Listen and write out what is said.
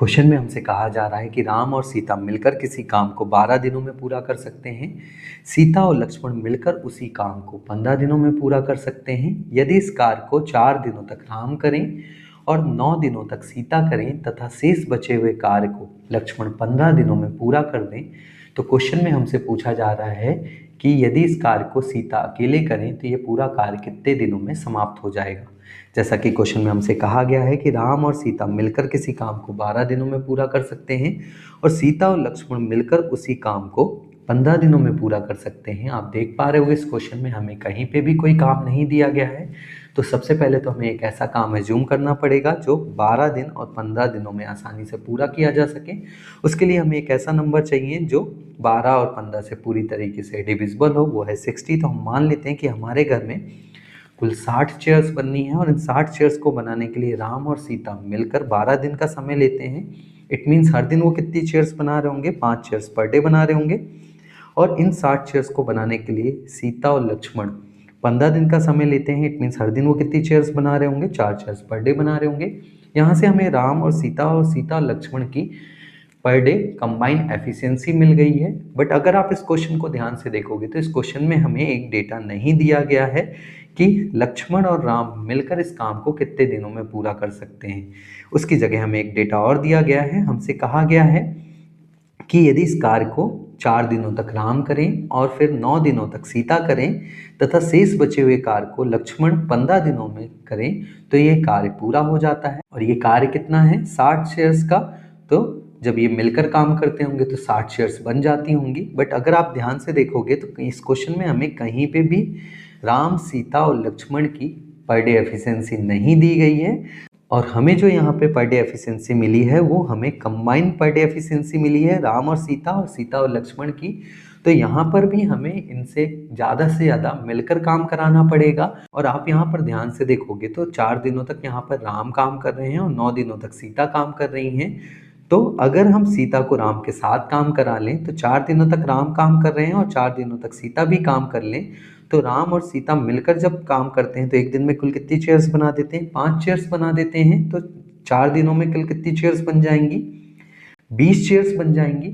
Question में हमसे कहा जा रहा है कि राम और सीता मिलकर किसी काम को 12 दिनों में पूरा कर सकते हैं। सीता और लक्ष्मण मिलकर उसी काम को 15 दिनों में पूरा कर सकते हैं। यदि इस कार्य को 4 दिनों तक राम करें और 9 दिनों तक सीता करें तथा शेष बचे हुए कार्य को लक्ष्मण 15 दिनों में पूरा कर दें, तो क्वेश्चन में हमसे पूछा जा रहा है कि यदि इस कार्य को सीता अकेले करें तो ये पूरा कार्य कितने दिनों में समाप्त हो जाएगा। जैसा कि क्वेश्चन में हमसे कहा गया है कि राम और सीता मिलकर किसी काम को 12 दिनों में पूरा कर सकते हैं और सीता और लक्ष्मण मिलकर उसी काम को 15 दिनों में पूरा कर सकते हैं। आप देख पा रहे होंगे इस क्वेश्चन में हमें कहीं पे भी कोई काम नहीं दिया गया है। तो सबसे पहले तो हमें एक ऐसा काम एज्यूम करना पड़ेगा जो 12 दिन और 15 दिनों में आसानी से पूरा किया जा सके। उसके लिए हमें एक ऐसा नंबर चाहिए जो 12 और 15 से पूरी तरीके से डिविजिबल हो, वो है 60। तो हम मान लेते हैं कि हमारे घर में कुल 60 चेयर्स बननी है और इन 60 चेयर्स को बनाने के लिए राम और सीता मिलकर 12 दिन का समय लेते हैं। इट मीन्स हर दिन वो कितनी चेयर्स बना रहे होंगे, 5 चेयर्स पर डे बना रहे होंगे। और इन 60 चेयर्स को बनाने के लिए सीता और लक्ष्मण 15 दिन का समय लेते हैं। इट मीन्स हर दिन वो कितनी चेयर्स बना रहे होंगे, 4 चेयर्स पर डे बना रहे होंगे। यहाँ से हमें राम और सीता और लक्ष्मण की पर डे कंबाइंड एफिशिएंसी मिल गई है। बट अगर आप इस क्वेश्चन को ध्यान से देखोगे तो इस क्वेश्चन में हमें एक डेटा नहीं दिया गया है कि लक्ष्मण और राम मिलकर इस काम को कितने दिनों में पूरा कर सकते हैं। उसकी जगह हमें एक डेटा और दिया गया है। हमसे कहा गया है कि यदि इस कार्य को 4 दिनों तक राम करें और फिर 9 दिनों तक सीता करें तथा शेष बचे हुए कार्य को लक्ष्मण 15 दिनों में करें तो ये कार्य पूरा हो जाता है। और ये कार्य कितना है, 60 शेयर्स का। तो जब ये मिलकर काम करते होंगे तो 60 शेयर्स बन जाती होंगी। बट अगर आप ध्यान से देखोगे तो इस क्वेश्चन में हमें कहीं पे भी राम, सीता और लक्ष्मण की पर डे एफिशिएंसी नहीं दी गई है। और हमें जो यहाँ पे पर डे एफिशिएंसी मिली है वो हमें कंबाइंड पर डे एफिशिएंसी मिली है राम और सीता और लक्ष्मण की। तो यहाँ पर भी हमें इनसे ज़्यादा से ज़्यादा मिलकर काम कराना पड़ेगा। और आप यहाँ पर ध्यान से देखोगे तो 4 दिनों तक यहाँ पर राम काम कर रहे हैं और 9 दिनों तक सीता काम कर रही हैं। तो अगर हम सीता को राम के साथ काम करा लें तो 4 दिनों तक राम काम कर रहे हैं और 4 दिनों तक सीता भी काम कर लें, तो राम और सीता मिलकर जब काम करते हैं तो एक दिन में कुल कितनी चेयर्स बना देते हैं, 5 चेयर्स बना देते हैं। तो 4 दिनों में कुल कितनी चेयर्स बन जाएंगी, 20 चेयर्स बन जाएंगी।